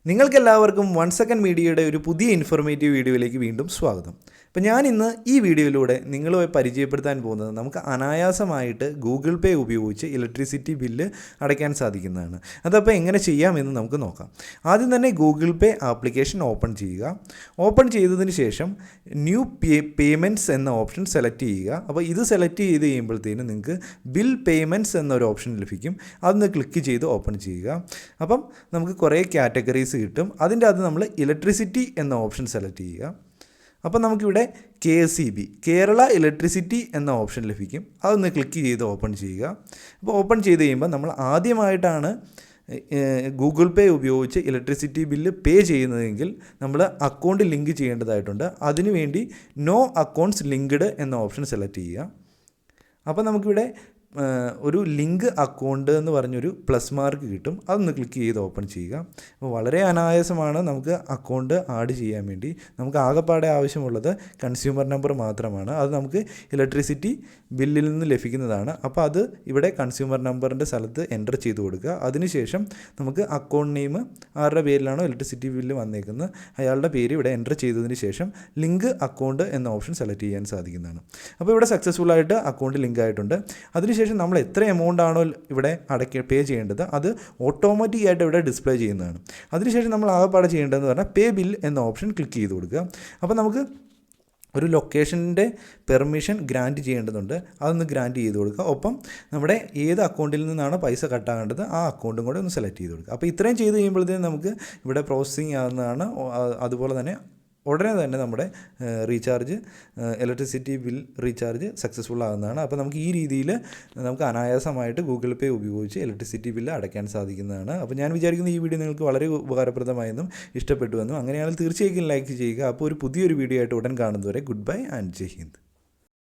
നിങ്ങൾക്കെല്ലാവർക്കും 1 സെക്കൻഡ് മീഡിയയുടെ ഒരു പുതിയ ഇൻഫോർമേറ്റീവ് വീഡിയോയിലേക്ക് വീണ്ടും സ്വാഗതം. അപ്പോൾ ഞാൻ ഇന്ന് ഈ വീഡിയോയിലൂടെ നിങ്ങളുമായി പരിചയപ്പെടുത്താൻ പോകുന്നത് നമുക്ക് അനായാസമായിട്ട് ഗൂഗിൾ പേ ഉപയോഗിച്ച് ഇലക്ട്രിസിറ്റി ബില്ല് അടയ്ക്കാൻ സാധിക്കുന്നതാണ്. അതപ്പോൾ എങ്ങനെ ചെയ്യാമെന്ന് നമുക്ക് നോക്കാം. ആദ്യം തന്നെ ഗൂഗിൾ പേ ആപ്ലിക്കേഷൻ ഓപ്പൺ ചെയ്യുക. ഓപ്പൺ ചെയ്തതിന് ശേഷം ന്യൂ പേയ്മെൻറ്റ്സ് എന്ന ഓപ്ഷൻ സെലക്ട് ചെയ്യുക. അപ്പോൾ ഇത് സെലക്ട് ചെയ്ത് കഴിയുമ്പോഴത്തേനും നിങ്ങൾക്ക് ബിൽ പേയ്മെൻറ്റ്സ് എന്നൊരു ഓപ്ഷൻ ലഭിക്കും. അതൊന്ന് ക്ലിക്ക് ചെയ്ത് ഓപ്പൺ ചെയ്യുക. അപ്പം നമുക്ക് കുറേ കാറ്റഗറീസ് കിട്ടും. അതിൻ്റെ അത് നമ്മൾ ഇലക്ട്രിസിറ്റി എന്ന ഓപ്ഷൻ സെലക്ട് ചെയ്യുക. അപ്പോൾ നമുക്കിവിടെ KSEB കേരള ഇലക്ട്രിസിറ്റി എന്ന ഓപ്ഷൻ ലഭിക്കും. അതൊന്ന് ക്ലിക്ക് ചെയ്ത് ഓപ്പൺ ചെയ്യുക. അപ്പോൾ ഓപ്പൺ ചെയ്ത് കഴിയുമ്പോൾ നമ്മൾ ആദ്യമായിട്ടാണ് ഗൂഗിൾ പേ ഉപയോഗിച്ച് ഇലക്ട്രിസിറ്റി ബില്ല് പേ ചെയ്യുന്നതെങ്കിൽ നമ്മൾ അക്കൗണ്ട് ലിങ്ക് ചെയ്യേണ്ടതായിട്ടുണ്ട്. അതിനുവേണ്ടി നോ അക്കൗണ്ട്സ് ലിങ്ക്ഡ് എന്ന ഓപ്ഷൻ സെലക്ട് ചെയ്യുക. അപ്പോൾ നമുക്കിവിടെ ഒരു ലിങ്ക് അക്കൗണ്ട് എന്ന് പറഞ്ഞൊരു പ്ലസ് മാർക്ക് കിട്ടും. അതൊന്ന് ക്ലിക്ക് ചെയ്ത് ഓപ്പൺ ചെയ്യുക. അപ്പോൾ വളരെ അനായാസമാണ് നമുക്ക് അക്കൗണ്ട് ആഡ് ചെയ്യാൻ വേണ്ടി. നമുക്ക് ആകെപ്പാടെ ആവശ്യമുള്ളത് കൺസ്യൂമർ നമ്പർ മാത്രമാണ്. അത് നമുക്ക് ഇലക്ട്രിസിറ്റി ബില്ലിൽ നിന്ന് ലഭിക്കുന്നതാണ്. അപ്പോൾ അത് ഇവിടെ കൺസ്യൂമർ നമ്പറിൻ്റെ സ്ഥലത്ത് എൻ്റർ ചെയ്ത് കൊടുക്കുക. അതിനുശേഷം നമുക്ക് അക്കൗണ്ട് നെയിം ആരുടെ പേരിലാണോ ഇലക്ട്രിസിറ്റി ബില്ല് വന്നേക്കുന്നത് അയാളുടെ പേര് ഇവിടെ എൻ്റർ ചെയ്തതിന് ശേഷം ലിങ്ക് അക്കൗണ്ട് എന്ന ഓപ്ഷൻ സെലക്ട് ചെയ്യാൻ സാധിക്കുന്നതാണ്. അപ്പോൾ ഇവിടെ സക്സസ്ഫുള്ളായിട്ട് അക്കൗണ്ട് ലിങ്ക് ആയിട്ടുണ്ട്. അതിനുശേഷം നമ്മൾ എത്ര എമൗണ്ട് ആണോ ഇവിടെ പേ ചെയ്യേണ്ടത് അത് ഓട്ടോമാറ്റിക്കായിട്ട് ഇവിടെ ഡിസ്പ്ലേ ചെയ്യുന്നതാണ്. അതിനുശേഷം നമ്മൾ ആകെപ്പാടെ ചെയ്യേണ്ടതെന്ന് പറഞ്ഞാൽ പേ ബിൽ എന്ന ഓപ്ഷൻ ക്ലിക്ക് ചെയ്ത് കൊടുക്കുക. അപ്പോൾ നമുക്ക് ഒരു ലൊക്കേഷൻ്റെ പെർമിഷൻ ഗ്രാൻറ്റ് ചെയ്യേണ്ടതുണ്ട്. അതൊന്ന് ഗ്രാൻറ്റ് ചെയ്ത് കൊടുക്കുക. ഒപ്പം നമ്മുടെ ഏത് അക്കൗണ്ടിൽ നിന്നാണ് പൈസ കട്ടാകേണ്ടത് ആ അക്കൗണ്ടും കൂടെ ഒന്ന് സെലക്ട് ചെയ്ത് കൊടുക്കുക. അപ്പോൾ ഇത്രയും ചെയ്ത് കഴിയുമ്പോഴത്തേക്കും നമുക്ക് ഇവിടെ പ്രോസസ്സിങ് ആകുന്നതാണ്. അതുപോലെ തന്നെ ഉടനെ തന്നെ നമ്മുടെ ഇലക്ട്രിസിറ്റി ബിൽ റീചാർജ് സക്സസ്ഫുൾ ആകുന്നതാണ്. അപ്പോൾ നമുക്ക് ഈ രീതിയിൽ നമുക്ക് അനായാസമായിട്ട് ഗൂഗിൾ പേ ഉപയോഗിച്ച് ഇലക്ട്രിസിറ്റി ബില്ല് അടയ്ക്കാൻ സാധിക്കുന്നതാണ്. അപ്പോൾ ഞാൻ വിചാരിക്കുന്നു ഈ വീഡിയോ നിങ്ങൾക്ക് വളരെ ഉപകാരപ്രദമായെന്നും ഇഷ്ടപ്പെട്ടുവെന്നും. അങ്ങനെയാണെങ്കിൽ തീർച്ചയായും ലൈക്ക് ചെയ്യുക. അപ്പോൾ ഒരു പുതിയൊരു വീഡിയോ ആയിട്ട് ഉടൻ കാണുന്നതുവരെ good bye and Jai Hind.